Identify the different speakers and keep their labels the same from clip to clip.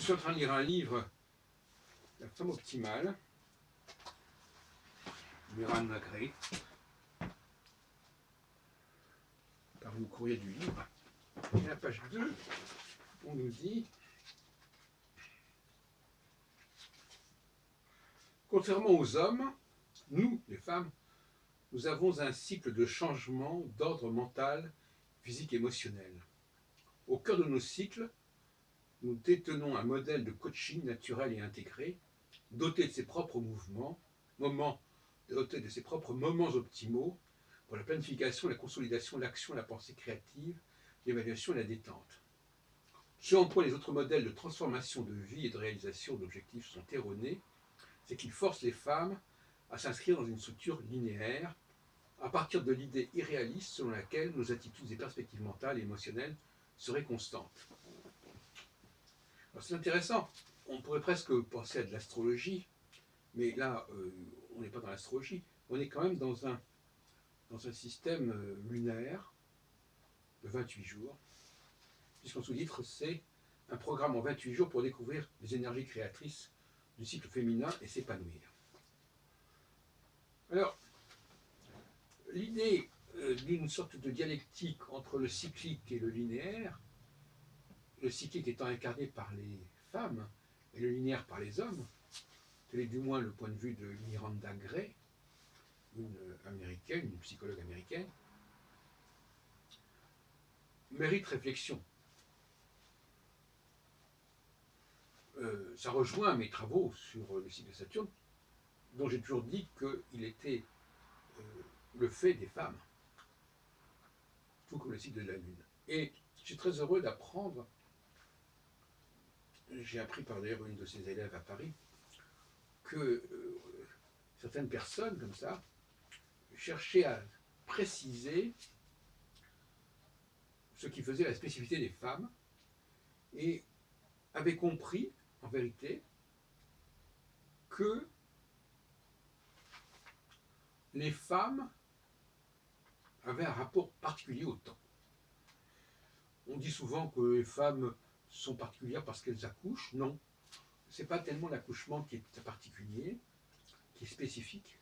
Speaker 1: Je suis en train de lire un livre, La femme optimale, Miran Magré, paru au courrier du livre. Et à la page 2, on nous dit: contrairement aux hommes, nous, les femmes, nous avons un cycle de changement d'ordre mental, physique et émotionnel. Au cœur de nos cycles, nous détenons un modèle de coaching naturel et intégré, doté de ses propres doté de ses propres moments optimaux pour la planification, la consolidation, l'action, la pensée créative, l'évaluation et la détente. Ce en quoi les autres modèles de transformation de vie et de réalisation d'objectifs sont erronés, c'est qu'ils forcent les femmes à s'inscrire dans une structure linéaire, à partir de l'idée irréaliste selon laquelle nos attitudes et perspectives mentales et émotionnelles seraient constantes. Alors c'est intéressant, on pourrait presque penser à de l'astrologie, mais là, on n'est pas dans l'astrologie, on est quand même dans un système lunaire de 28 jours, puisqu'en sous-titre, c'est un programme en 28 jours pour découvrir les énergies créatrices du cycle féminin et s'épanouir. Alors, l'idée d'une sorte de dialectique entre le cyclique et le linéaire, le cyclique étant incarné par les femmes et le linéaire par les hommes, tel est du moins le point de vue de Miranda Gray, une psychologue américaine, mérite réflexion. Ça rejoint mes travaux sur le cycle de Saturne, dont j'ai toujours dit qu'il était le fait des femmes, tout comme le cycle de la Lune. Et je suis très heureux d'apprendre, j'ai appris par d'ailleurs une de ses élèves à Paris, que certaines personnes comme ça cherchaient à préciser ce qui faisait la spécificité des femmes et avaient compris, en vérité, que les femmes avaient un rapport particulier au temps. On dit souvent que les femmes sont particulières parce qu'elles accouchent. Non, ce n'est pas tellement l'accouchement qui est particulier, qui est spécifique,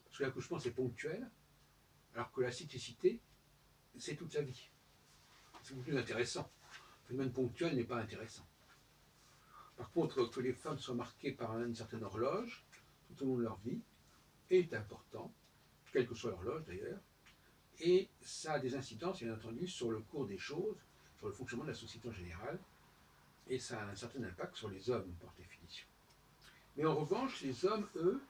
Speaker 1: parce que l'accouchement c'est ponctuel, alors que la cyclicité, c'est toute sa vie. C'est beaucoup plus intéressant. Le phénomène ponctuel n'est pas intéressant. Par contre, que les femmes soient marquées par une certaine horloge tout au long de leur vie est important, quelle que soit l'horloge d'ailleurs, et ça a des incidences, bien entendu, sur le cours des choses, sur le fonctionnement de la société en général, et ça a un certain impact sur les hommes, par définition. Mais en revanche, les hommes, eux,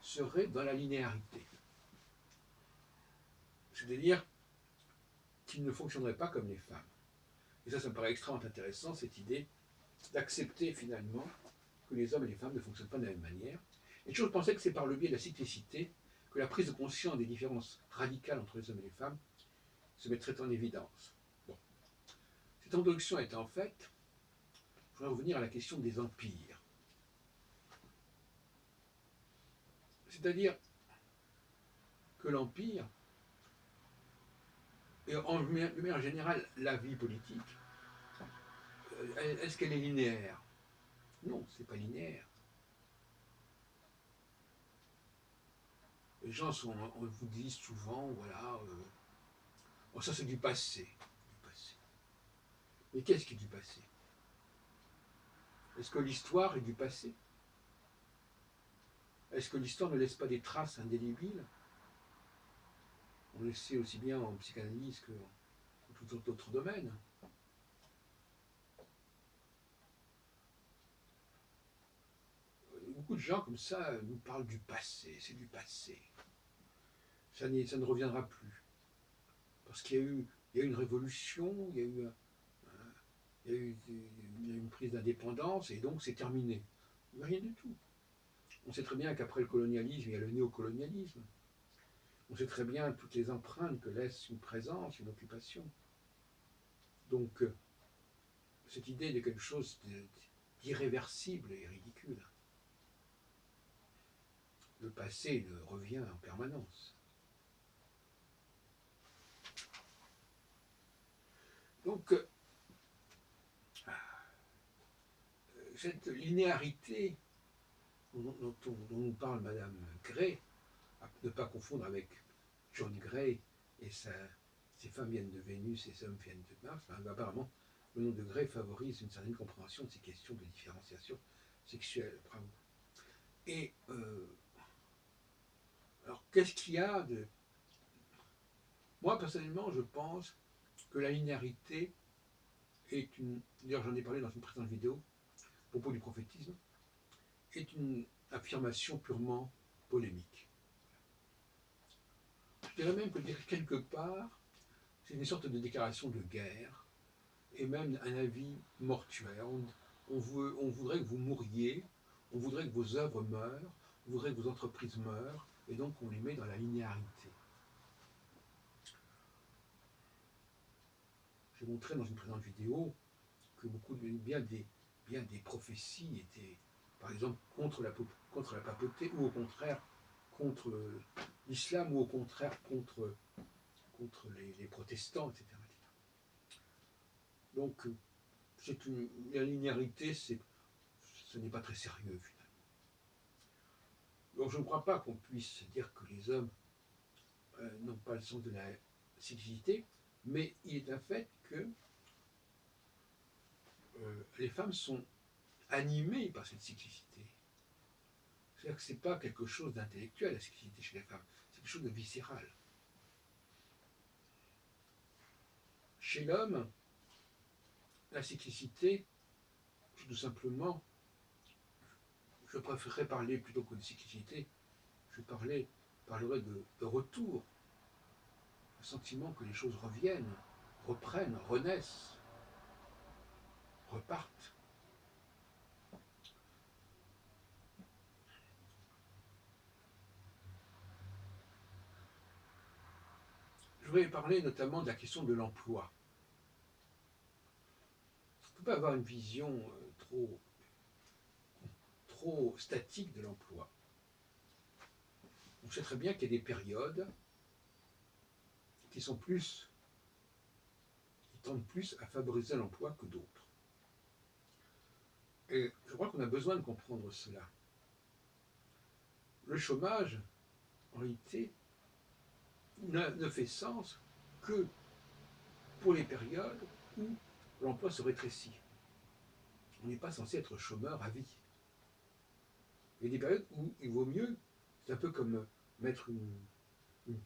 Speaker 1: seraient dans la linéarité. C'est-à-dire qu'ils ne fonctionneraient pas comme les femmes. Et ça me paraît extrêmement intéressant, cette idée d'accepter finalement que les hommes et les femmes ne fonctionnent pas de la même manière. Et toujours penser que c'est par le biais de la cyclicité que la prise de conscience des différences radicales entre les hommes et les femmes se mettrait en évidence. Bon. Cette introduction étant faite, je voudrais revenir à la question des empires. C'est-à-dire que l'empire, et de manière générale la vie politique, est-ce qu'elle est linéaire? Non, c'est pas linéaire. Les gens on vous dit souvent, voilà, oh, ça c'est du passé. Mais qu'est-ce qui est du passé? Est-ce que l'histoire est du passé? Est-ce que l'histoire ne laisse pas des traces indélébiles? On le sait aussi bien en psychanalyse que dans tout autre domaine. Beaucoup de gens comme ça nous parlent du passé, c'est du passé. Ça ne reviendra plus. Parce qu'il y a eu une révolution, il y a eu une prise d'indépendance, et donc c'est terminé. Rien du tout. On sait très bien qu'après le colonialisme, il y a le néocolonialisme. On sait très bien toutes les empreintes que laisse une présence, une occupation. Donc, cette idée de quelque chose d'irréversible est ridicule. Le passé revient en permanence. Donc, cette linéarité dont nous parle Madame Gray, à ne pas confondre avec John Gray et ces femmes viennent de Vénus et ces hommes viennent de Mars, apparemment le nom de Gray favorise une certaine compréhension de ces questions de différenciation sexuelle. Bravo. Et alors qu'est-ce qu'il y a de... Moi personnellement je pense que la linéarité est une... D'ailleurs j'en ai parlé dans une précédente vidéo à propos du prophétisme, est une affirmation purement polémique. Je dirais même que quelque part, c'est une sorte de déclaration de guerre, et même un avis mortuaire. On voudrait que vous mouriez, on voudrait que vos œuvres meurent, on voudrait que vos entreprises meurent, et donc on les met dans la linéarité. J'ai montré dans une précédente vidéo que bien des prophéties étaient, par exemple, contre la papauté, ou au contraire contre l'islam, ou au contraire contre les protestants, etc. Donc, la linéarité, ce n'est pas très sérieux, finalement. Donc, je ne crois pas qu'on puisse dire que les hommes n'ont pas le sens de la cyclicité, mais il est un fait que les femmes sont animées par cette cyclicité. C'est-à-dire que ce n'est pas quelque chose d'intellectuel, la cyclicité chez les femmes, c'est quelque chose de viscéral. Chez l'homme, la cyclicité, c'est tout simplement, je préférerais parler plutôt que de cyclicité, je parlerais de retour, le sentiment que les choses reviennent, reprennent, renaissent, repartent. Je voudrais parler notamment de la question de l'emploi. On ne peut pas avoir une vision trop statique de l'emploi. On sait très bien qu'il y a des périodes qui tendent plus à favoriser l'emploi que d'autres. Et je crois qu'on a besoin de comprendre cela. Le chômage, en réalité, ne fait sens que pour les périodes où l'emploi se rétrécit. On n'est pas censé être chômeur à vie. Il y a des périodes où il vaut mieux, c'est un peu comme mettre une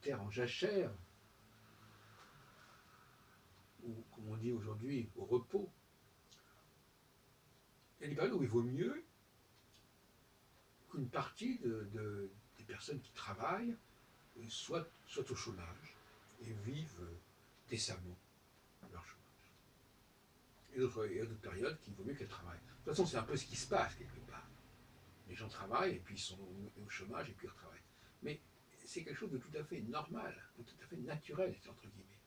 Speaker 1: terre en jachère, ou comme on dit aujourd'hui, au repos. Il y a des périodes où il vaut mieux qu'une partie des personnes qui travaillent soient au chômage et vivent décemment leur chômage. Et d'autres périodes qu'il vaut mieux qu'elles travaillent. De toute façon, c'est un peu ce qui se passe quelque part. Les gens travaillent et puis ils sont au chômage et puis ils retravaillent. Mais c'est quelque chose de tout à fait normal, de tout à fait naturel, entre guillemets.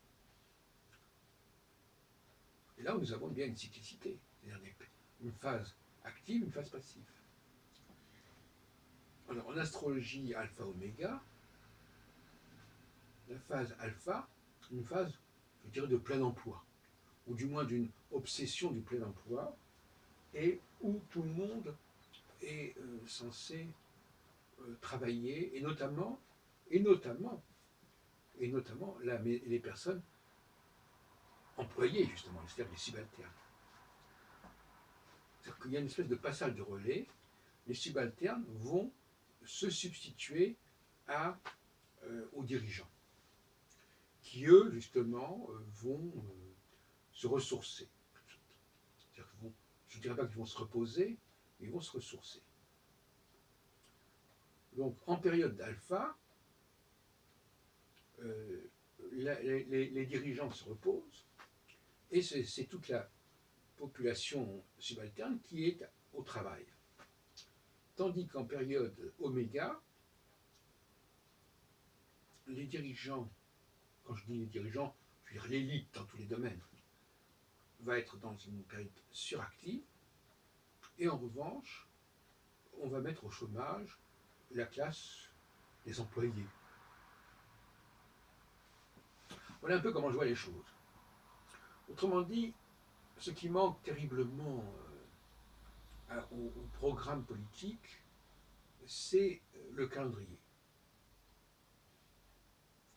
Speaker 1: Et là où nous avons bien une cyclicité, c'est-à-dire une phase active, une phase passive. Alors, en astrologie alpha-oméga, la phase alpha, une phase, je dirais, de plein emploi, ou du moins d'une obsession du plein emploi, et où tout le monde est censé travailler, et notamment les personnes employées, justement, c'est-à-dire les subalternes. C'est-à-dire qu'il y a une espèce de passage de relais, les subalternes vont se substituer aux dirigeants, qui eux, justement, vont se ressourcer. C'est-à-dire je ne dirais pas qu'ils vont se reposer, mais ils vont se ressourcer. Donc, en période d'alpha, les dirigeants se reposent, et c'est toute la population subalterne qui est au travail. Tandis qu'en période oméga, les dirigeants, quand je dis les dirigeants, je veux dire l'élite dans tous les domaines, va être dans une période suractive, et en revanche, on va mettre au chômage la classe des employés. Voilà un peu comment je vois les choses. Autrement dit, ce qui manque terriblement au programme politique, c'est le calendrier.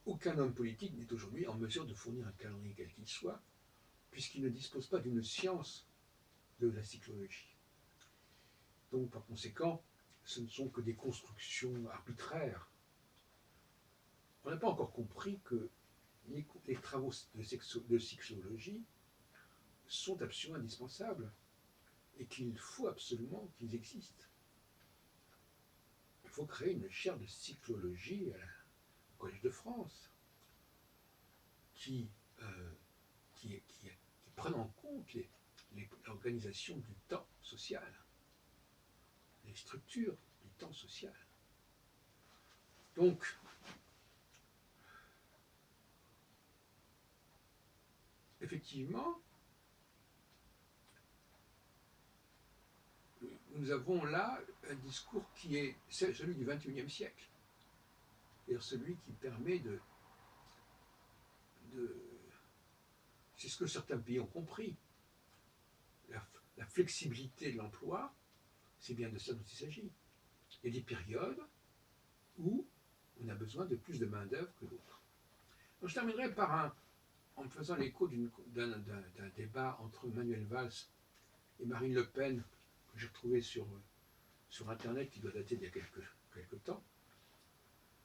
Speaker 1: Aucun homme politique n'est aujourd'hui en mesure de fournir un calendrier quel qu'il soit, puisqu'il ne dispose pas d'une science de la cyclologie. Donc, par conséquent, ce ne sont que des constructions arbitraires. On n'a pas encore compris que les travaux de cyclologie sont absolument indispensables et qu'il faut absolument qu'ils existent. Il faut créer une chaire de cyclologie au Collège de France qui prenne en compte l'organisation du temps social, les structures du temps social. Donc, effectivement, nous avons là un discours qui est celui du XXIe siècle, c'est-à-dire celui qui permet c'est ce que certains pays ont compris, la flexibilité de l'emploi, c'est bien de ça dont il s'agit. Il y a des périodes où on a besoin de plus de main-d'œuvre que d'autres. Donc je terminerai en me faisant l'écho d'un débat entre Manuel Valls et Marine Le Pen, que j'ai retrouvé sur Internet, qui doit dater d'il y a quelque temps,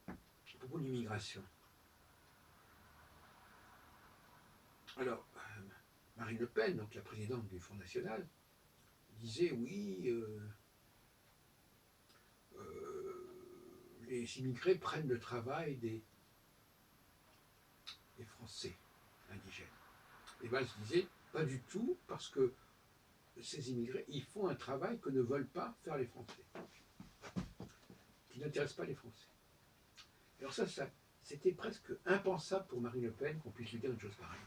Speaker 1: à propos de l'immigration. Alors, Marine Le Pen, donc la présidente du Front National, disait oui, les immigrés prennent le travail des Français indigènes. Et Valls disait pas du tout, parce que ces immigrés, ils font un travail que ne veulent pas faire les Français, qui n'intéresse pas les Français. Alors ça, c'était presque impensable pour Marine Le Pen qu'on puisse lui dire une chose pareille.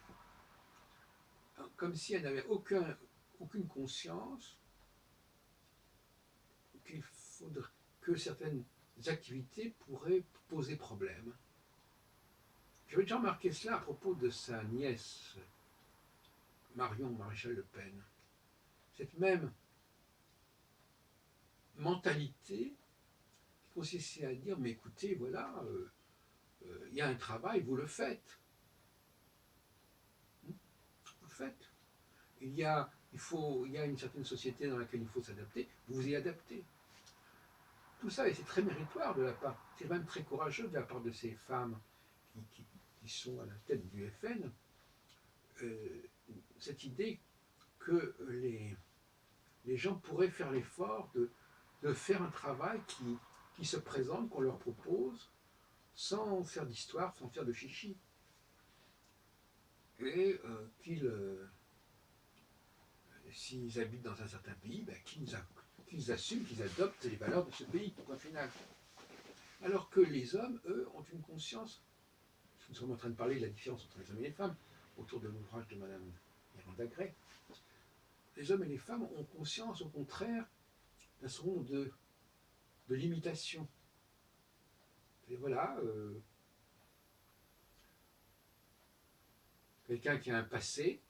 Speaker 1: Comme si elle n'avait aucune conscience que certaines activités pourraient poser problème. J'avais déjà remarqué cela à propos de sa nièce, Marion Maréchal Le Pen. Cette même mentalité qui consistait à dire, mais écoutez, voilà, il y a un travail, vous le faites. Vous le faites. Il y a une certaine société dans laquelle il faut s'adapter, vous vous y adaptez. Tout ça, et c'est très méritoire de la part, c'est même très courageux de la part de ces femmes qui sont à la tête du FN, cette idée que les gens pourraient faire l'effort de faire un travail qui se présente, qu'on leur propose, sans faire d'histoire, sans faire de chichi. Et s'ils habitent dans un certain pays, qu'ils assument, qu'ils adoptent les valeurs de ce pays, point final. Alors que les hommes, eux, ont une conscience. Nous sommes en train de parler de la différence entre les hommes et les femmes, autour de l'ouvrage de Madame Miranda Gray. Les hommes et les femmes ont conscience, au contraire, d'un certain nombre de limitations. Et voilà, quelqu'un qui a un passé,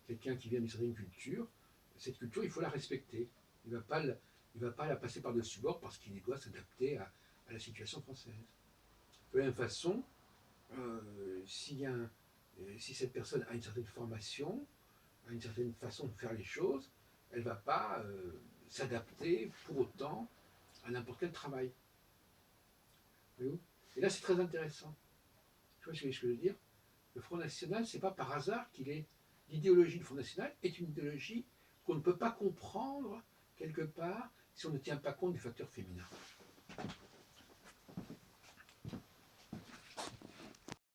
Speaker 1: quelqu'un qui vient d'une certaine culture, cette culture, il faut la respecter. Il ne va pas la passer par-dessus bord parce qu'il doit s'adapter à la situation française. De la même façon, si cette personne a une certaine formation, a une certaine façon de faire les choses, elle ne va pas s'adapter pour autant à n'importe quel travail. Et là, c'est très intéressant. Tu vois ce que je veux dire? Le Front National, ce n'est pas par hasard l'idéologie du Front National est une idéologie qu'on ne peut pas comprendre quelque part si on ne tient pas compte du facteur féminin.